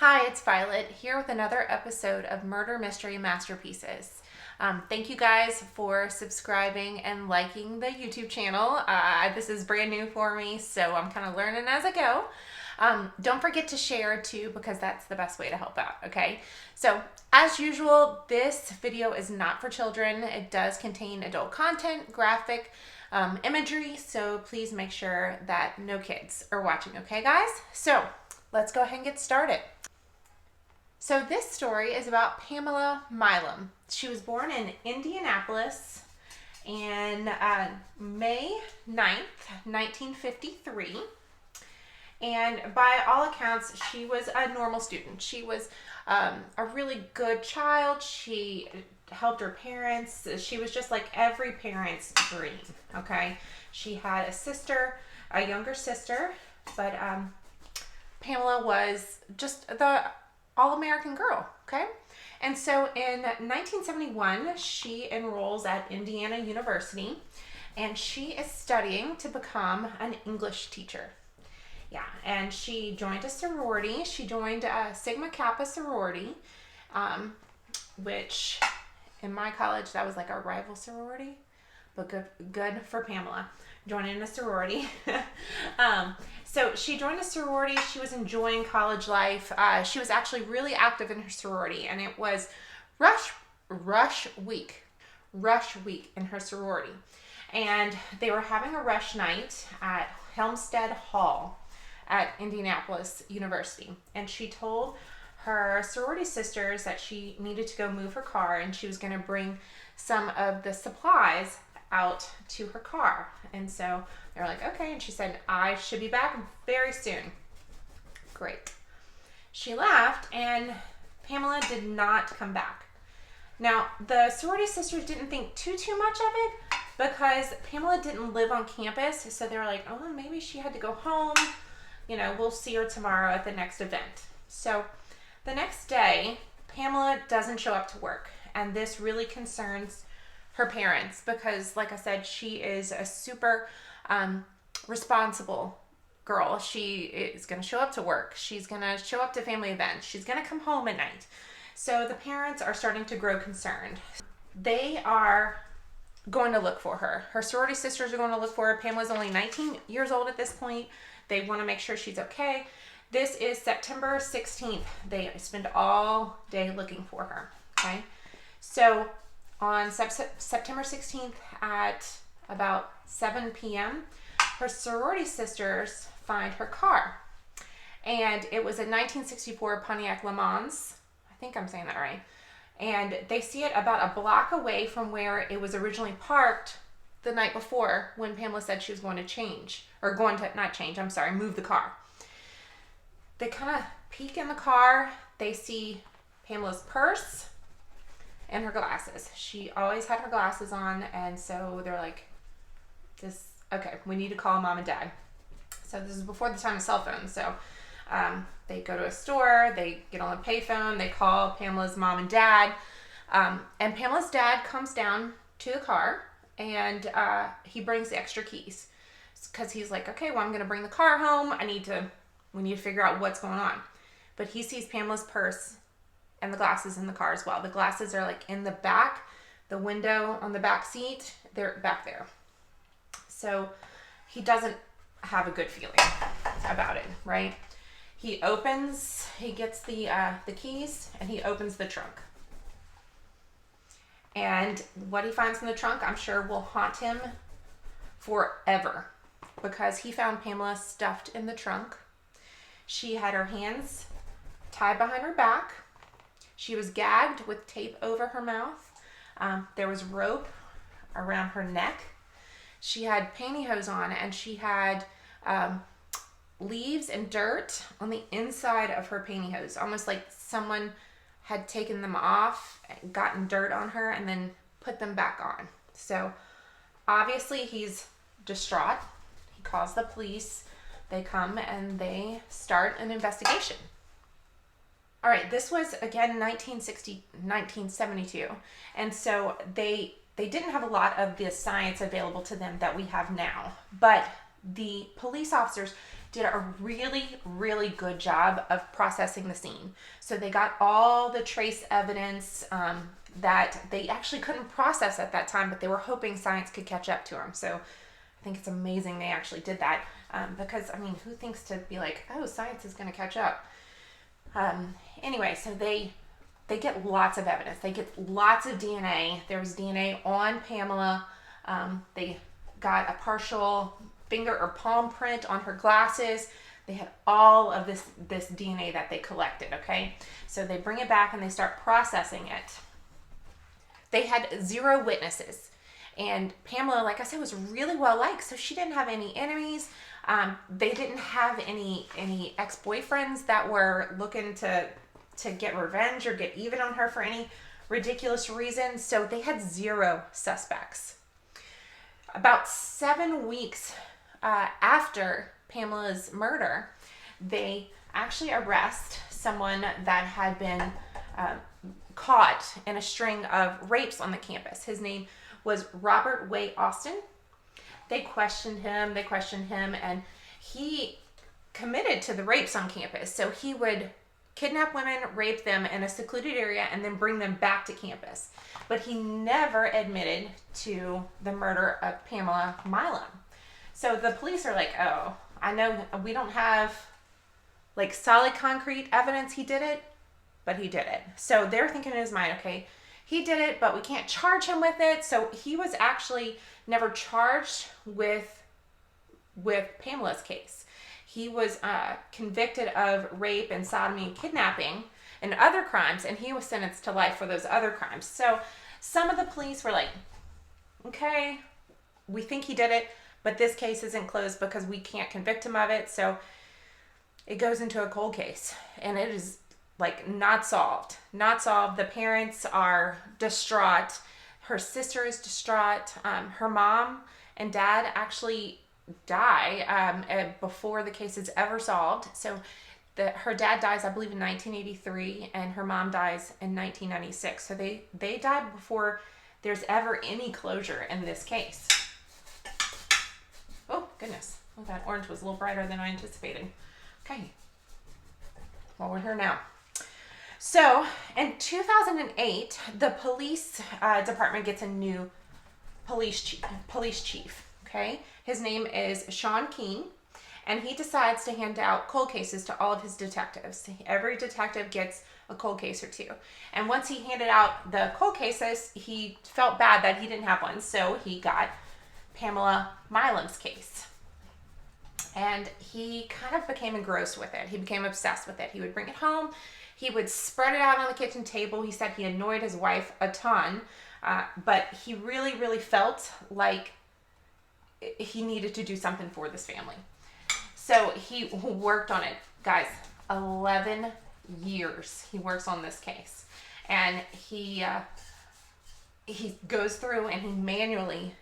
Hi, it's Violet here with another episode of Murder Mystery Masterpieces. Thank you guys for subscribing and liking the YouTube channel. This is brand new for me, so I'm kind of learning as I go. Don't forget to share too, because that's the best way to help out, okay? So, as usual, this video is not for children. It does contain adult content, graphic imagery, so please make sure that no kids are watching, okay guys? So, let's go ahead and get started. So this story is about Pamela Milam. She was born in Indianapolis in May 9th, 1953. And by all accounts, she was a normal student. She was a really good child. She helped her parents. She was just like every parent's dream, okay? She had a sister, a younger sister, but Pamela was just the all-American girl, okay? And so in 1971, she enrolls at Indiana University, and she is studying to become an English teacher. Yeah, and she joined a sorority. She joined a Sigma Kappa sorority, which in my college, that was like a rival sorority, but good for Pamela, joining a sorority. So she joined a sorority. She was enjoying college life. She was actually really active in her sorority, and it was rush week in her sorority. And they were having a rush night at Helmstead Hall at Indianapolis University. And she told her sorority sisters that she needed to go move her car, and she was going to bring some of the supplies out to her car. And so they're like, okay. And she said, I should be back very soon. Great. She left, and Pamela did not come back. Now, the sorority sisters didn't think too much of it because Pamela didn't live on campus. So they were like, oh, maybe she had to go home. You know, we'll see her tomorrow at the next event. So the next day, Pamela doesn't show up to work. And this really concerns her parents because, like I said, she is a super responsible girl. She is going to show up to work. She's going to show up to family events. She's going to come home at night. So the parents are starting to grow concerned. They are going to look for her. Her sorority sisters are going to look for her. Pamela's only 19 years old at this point. They want to make sure she's okay. This is September 16th. They spend all day looking for her, okay? So on September 16th at about 7 p.m., her sorority sisters find her car. And it was a 1964 Pontiac Le Mans. I think I'm saying that right. And they see it about a block away from where it was originally parked the night before when Pamela said she was going to move the car. They kind of peek in the car. They see Pamela's purse and her glasses. She always had her glasses on, and so they're like, okay, we need to call mom and dad. So this is before the time of cell phones. So they go to a store, they get on a payphone, they call Pamela's mom and dad, and Pamela's dad comes down to the car, and he brings the extra keys because he's like, okay, well, I'm going to bring the car home. We need to figure out what's going on. But he sees Pamela's purse and the glasses in the car as well. The glasses are like in the back, the window on the back seat, they're back there. So he doesn't have a good feeling about it, right? He gets the keys, and he opens the trunk. And what he finds in the trunk, I'm sure, will haunt him forever, because he found Pamela stuffed in the trunk. She had her hands tied behind her back. She was gagged with tape over her mouth. There was rope around her neck. She had pantyhose on, and she had leaves and dirt on the inside of her pantyhose, almost like someone had taken them off, gotten dirt on her, and then put them back on. So obviously he's distraught. He calls the police. They come and they start an investigation. All right, this was again 1972, and so they didn't have a lot of the science available to them that we have now, but the police officers did a really, really good job of processing the scene. So they got all the trace evidence that they actually couldn't process at that time, but they were hoping science could catch up to them. So I think it's amazing they actually did that, because, I mean, who thinks to be like, oh, science is going to catch up? Anyway, so they get lots of evidence. They get lots of DNA. There was DNA on Pamela. They got a partial finger or palm print on her glasses. They had all of this DNA that they collected, okay? So they bring it back and they start processing it. They had 0 witnesses. And Pamela, like I said, was really well liked, so she didn't have any enemies. They didn't have any ex-boyfriends that were looking to get revenge or get even on her for any ridiculous reason. So they had 0 suspects. About 7 weeks after Pamela's murder, they actually arrest someone that had been caught in a string of rapes on the campus. His name was Robert Way Austin. They questioned him, and he committed to the rapes on campus. So he would kidnap women, rape them in a secluded area, and then bring them back to campus. But he never admitted to the murder of Pamela Milam. So the police are like, oh, I know we don't have like solid concrete evidence he did it, but he did it. So they're thinking in his mind, okay, he did it, but we can't charge him with it. So he was actually never charged with Pamela's case. He was convicted of rape and sodomy and kidnapping and other crimes, and he was sentenced to life for those other crimes. So some of the police were like, okay, we think he did it, but this case isn't closed because we can't convict him of it. So it goes into a cold case, and it is like not solved. The parents are distraught. Her sister is distraught. Her mom and dad actually die before the case is ever solved. So her dad dies, I believe, in 1983, and her mom dies in 1996. So they died before there's ever any closure in this case. Oh, goodness. Well, that orange was a little brighter than I anticipated. Okay. Well, we're here now. So, in 2008, the police department gets a new police chief, okay? His name is Sean Keane, and he decides to hand out cold cases to all of his detectives. Every detective gets a cold case or 2. And once he handed out the cold cases, he felt bad that he didn't have one, so he got Pamela Milam's case. And he kind of became engrossed with it. He became obsessed with it. He would bring it home. He would spread it out on the kitchen table. He said he annoyed his wife a ton, but he really, really felt like he needed to do something for this family. So he worked on it, guys, 11 years he works on this case. And he goes through and he manually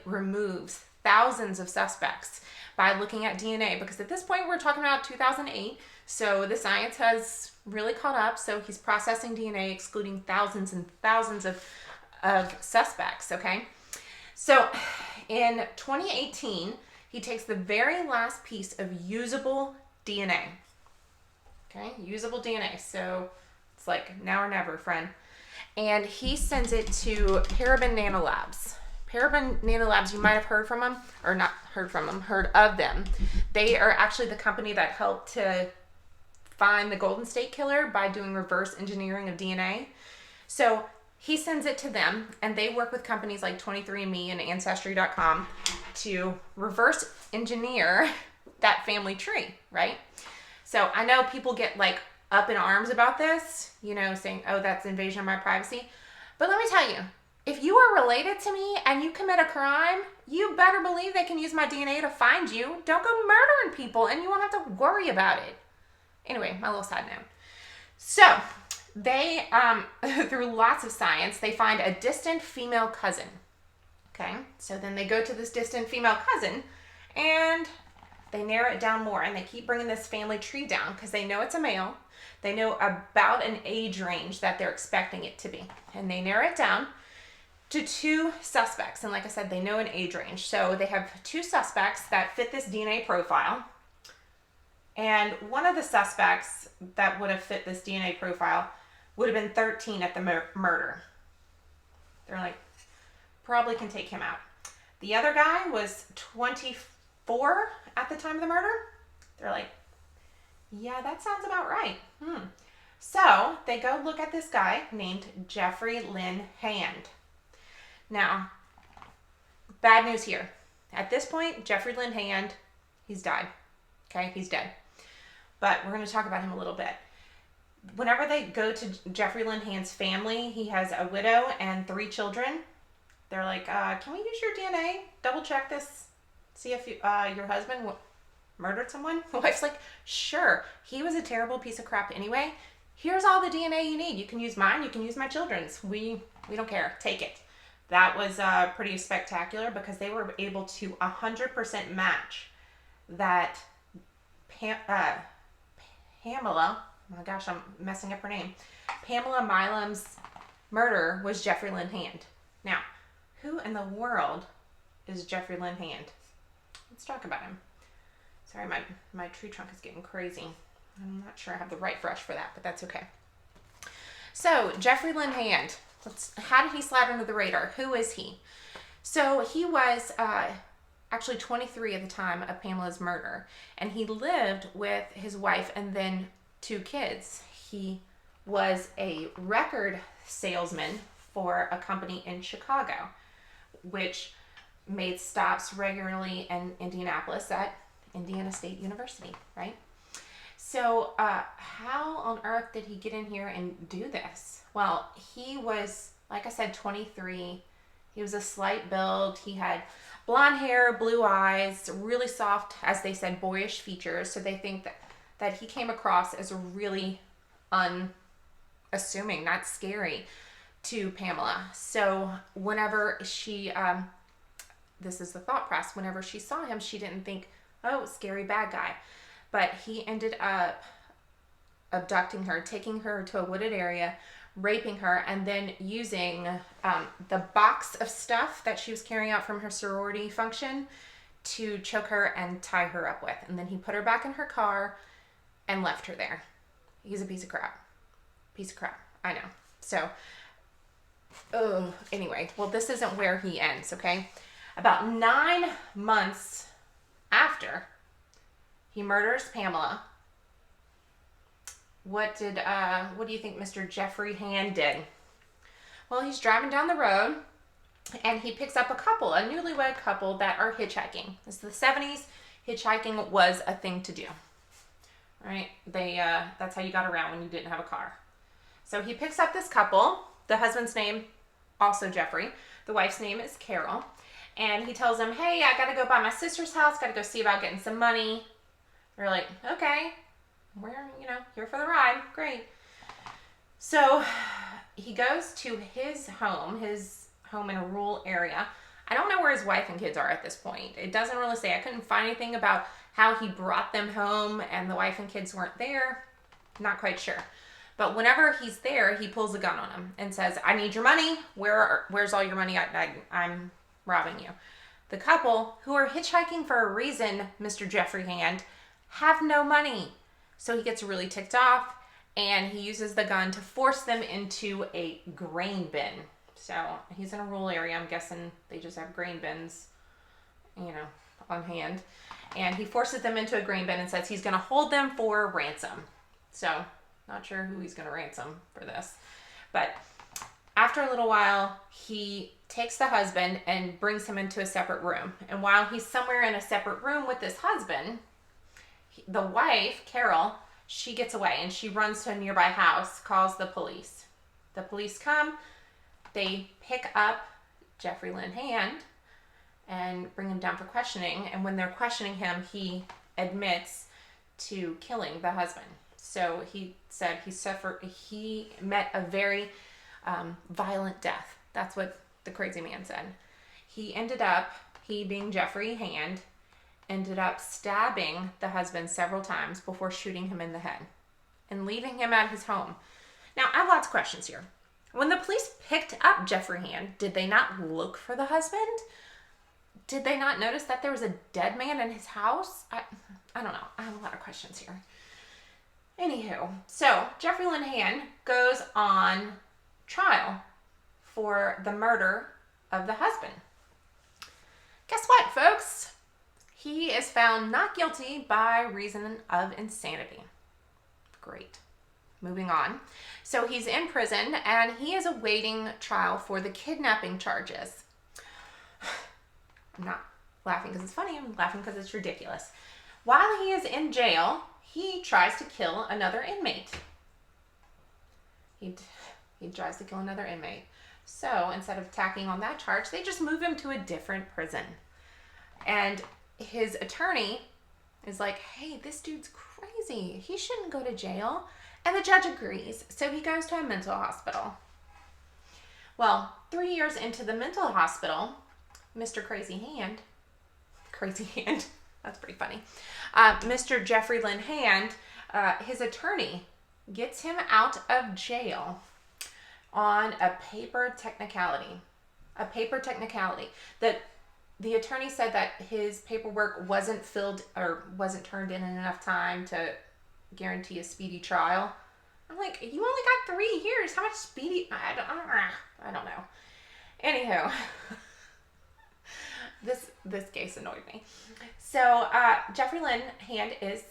removes thousands of suspects by looking at DNA, because at this point we're talking about 2008, so the science has really caught up. So he's processing DNA, excluding thousands and thousands of suspects, okay? So in 2018, he takes the very last piece of usable DNA, okay? Usable DNA, so it's like now or never, friend. And he sends it to Paraben Nanolabs. Paraben Nanolabs, you might have heard from them, or not heard from them, heard of them. They are actually the company that helped to find the Golden State Killer by doing reverse engineering of DNA. So he sends it to them, and they work with companies like 23andMe and Ancestry.com to reverse engineer that family tree, right? So I know people get like up in arms about this, you know, saying, oh, that's invasion of my privacy. But let me tell you, if you are related to me and you commit a crime, you better believe they can use my DNA to find you. Don't go murdering people and you won't have to worry about it. Anyway, my little side note. So they, through lots of science, they find a distant female cousin. Okay, so then they go to this distant female cousin and they narrow it down more, and they keep bringing this family tree down because they know it's a male. They know about an age range that they're expecting it to be, and they narrow it down to two suspects. And like I said, they know an age range. So they have two suspects that fit this DNA profile. And one of the suspects that would have fit this DNA profile would have been 13 at the murder. They're like, probably can take him out. The other guy was 24 at the time of the murder. They're like, yeah, that sounds about right. So they go look at this guy named Jeffrey Lynn Hand. Now, bad news here. At this point, Jeffrey Lynn Hand, he's died. Okay, he's dead. But we're going to talk about him a little bit. Whenever they go to Jeffrey Lynn Hand's family, he has a widow and 3 children. They're like, can we use your DNA? Double check this. See if your husband murdered someone? The wife's like, sure. He was a terrible piece of crap anyway. Here's all the DNA you need. You can use mine. You can use my children's. We don't care. Take it. That was pretty spectacular because they were able to 100% match that Pamela, oh my gosh, I'm messing up her name. Pamela Milam's murder was Jeffrey Lynn Hand. Now, who in the world is Jeffrey Lynn Hand? Let's talk about him. Sorry, my tree trunk is getting crazy. I'm not sure I have the right brush for that, but that's okay. So, Jeffrey Lynn Hand. How did he slide under the radar? Who is he? So, he was actually 23 at the time of Pamela's murder, and he lived with his wife and then 2 kids. He was a record salesman for a company in Chicago, which made stops regularly in Indianapolis at Indiana State University, right? So how on earth did he get in here and do this? Well, he was, like I said, 23. He was a slight build. He had blonde hair, blue eyes, really soft, as they said, boyish features. So they think that he came across as really unassuming, not scary to Pamela. So whenever she, this is the thought process, whenever she saw him, she didn't think, oh, scary bad guy. But he ended up abducting her, taking her to a wooded area, raping her, and then using the box of stuff that she was carrying out from her sorority function to choke her and tie her up with. And then he put her back in her car and left her there. He's a piece of crap. Piece of crap. I know. So, anyway, well, this isn't where he ends, okay? About 9 months after he murders Pamela, what do you think Mr. Jeffrey Hand did? Well, he's driving down the road and he picks up a newlywed couple that are hitchhiking. It's the 70s. Hitchhiking was a thing to do, right? That's how you got around when you didn't have a car. So he picks up this couple. The husband's name, also Jeffrey. The wife's name is Carol. And he tells them, hey, I got to go by my sister's house. Got to go see about getting some money. They're like, okay, we're, here for the ride. Great. So he goes to his home in a rural area. I don't know where his wife and kids are at this point. It doesn't really say. I couldn't find anything about how he brought them home and the wife and kids weren't there. Not quite sure. But whenever he's there, he pulls a gun on him and says, I need your money. Where's all your money? I'm robbing you. The couple, who are hitchhiking for a reason, Mr. Jeffrey Hand, have no money. So he gets really ticked off and he uses the gun to force them into a grain bin. So he's in a rural area. I'm guessing they just have grain bins, on hand. And he forces them into a grain bin and says he's going to hold them for ransom. So not sure who he's going to ransom for this. But after a little while, he takes the husband and brings him into a separate room. And while he's somewhere in a separate room with this husband, the wife, Carol, she gets away and she runs to a nearby house, calls the police. The police come, they pick up Jeffrey Lynn Hand and bring him down for questioning. And when they're questioning him, admits to killing the husband. So he said he met a very violent death. That's what the crazy man said. He being Jeffrey Hand, ended up stabbing the husband several times before shooting him in the head and leaving him at his home. Now, I have lots of questions here. When the police picked up Jeffrey Hand, did they not look for the husband? Did they not notice that there was a dead man in his house? I don't know. I have a lot of questions here. Anywho, so Jeffrey Lynn Hand goes on trial for the murder of the husband. Guess what, folks? He is found not guilty by reason of insanity. Great. Moving on. So he's in prison and he is awaiting trial for the kidnapping charges. I'm not laughing because it's funny. I'm laughing because it's ridiculous. While he is in jail, he tries to kill another inmate. He tries to kill another inmate. So instead of tacking on that charge, they just move him to a different prison. And his attorney is like, hey, this dude's crazy. He shouldn't go to jail. And the judge agrees. So he goes to a mental hospital. Well, 3 years into the mental hospital, Mr. Crazy Hand, that's pretty funny. Mr. Jeffrey Lynn Hand, his attorney gets him out of jail on a paper technicality. That the attorney said that his paperwork wasn't filled or wasn't turned in enough time to guarantee a speedy trial. I'm like, you only got 3 years. How much speedy? I don't know. Anywho, this case annoyed me. So Jeffrey Lynn Hand is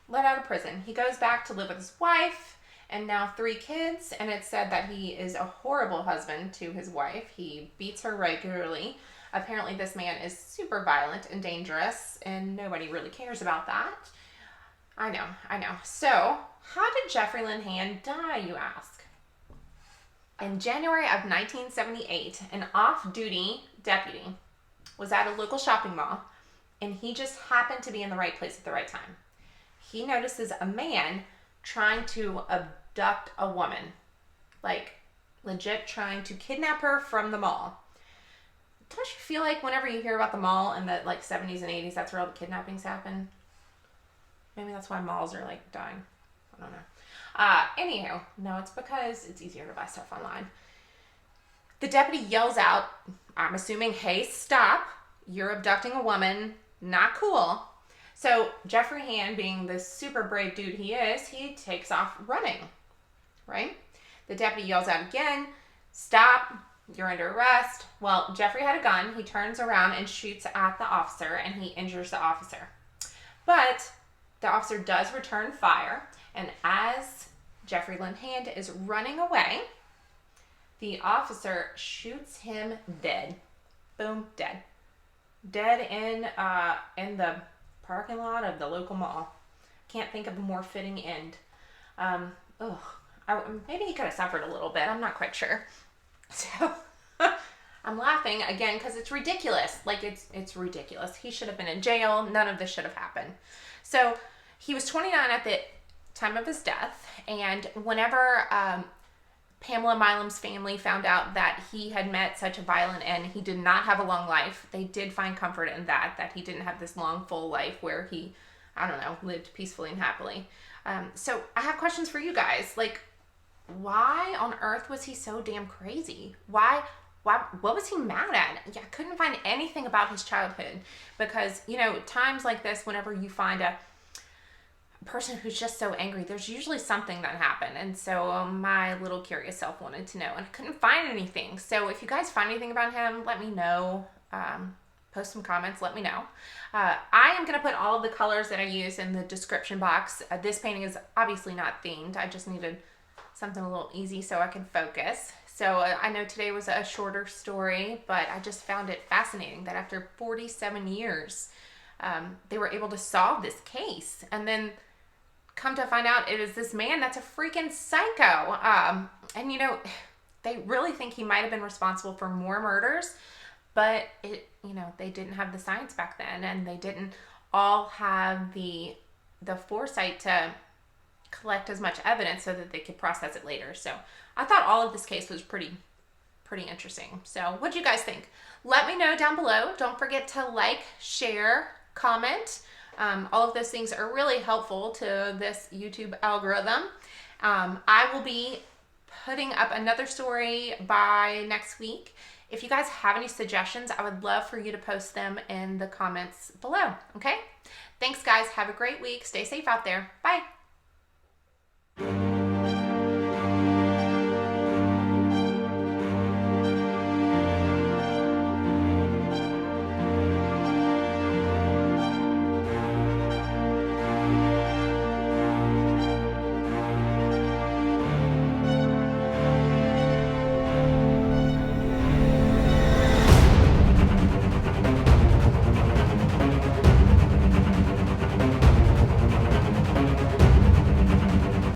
let out of prison. He goes back to live with his wife and now 3 kids, and it's said that he is a horrible husband to his wife. He beats her regularly. Apparently this man is super violent and dangerous, and nobody really cares about that. I know. So, how did Jeffrey Lynn Hand die, you ask? In January of 1978, an off-duty deputy was at a local shopping mall, and he just happened to be in the right place at the right time. He notices a man trying to abduct a woman. Like, legit trying to kidnap her from the mall. Don't you feel like whenever you hear about the mall in the, 70s and 80s, that's where all the kidnappings happen? Maybe that's why malls are, dying. I don't know. Anywho, no, it's because it's easier to buy stuff online. The deputy yells out, I'm assuming, hey, stop. You're abducting a woman. Not cool. So Jeffrey Hand, being the super brave dude he is, he takes off running, right? The deputy yells out again, stop. You're under arrest. Well, Jeffrey had a gun. He turns around and shoots at the officer, and he injures the officer. But the officer does return fire, and as Jeffrey Lynn Hand is running away, the officer shoots him dead. Boom, dead. Dead in the parking lot of the local mall. Can't think of a more fitting end. Maybe he could have suffered a little bit. I'm not quite sure. So I'm laughing again because it's ridiculous. It's ridiculous. He should have been in jail. None of this should have happened. So he was 29 at the time of his death, and whenever Pamela Milam's family found out that he had met such a violent end, he did not have a long life. They did find comfort in that he didn't have this long, full life where he, lived peacefully and happily. So I have questions for you guys. Why on earth was he so damn crazy? What was he mad at? I couldn't find anything about his childhood because, times like this, whenever you find a person who's just so angry, there's usually something that happened. And so my little curious self wanted to know, and I couldn't find anything. So if you guys find anything about him, let me know. Post some comments, let me know. I am going to put all of the colors that I use in the description box. This painting is obviously not themed. I just needed something a little easy so I can focus. So I know today was a shorter story, but I just found it fascinating that after 47 years, they were able to solve this case. And then come to find out it is this man that's a freaking psycho. And they really think he might have been responsible for more murders, but they didn't have the science back then, and they didn't all have the foresight to collect as much evidence so that they could process it later. So I thought all of this case was pretty interesting. So what do you guys think? Let me know down below. Don't forget to like, share, comment. All of those things are really helpful to this YouTube algorithm. I will be putting up another story by next week. If you guys have any suggestions, I would love for you to post them in the comments below, okay? Thanks, guys. Have a great week. Stay safe out there. Bye.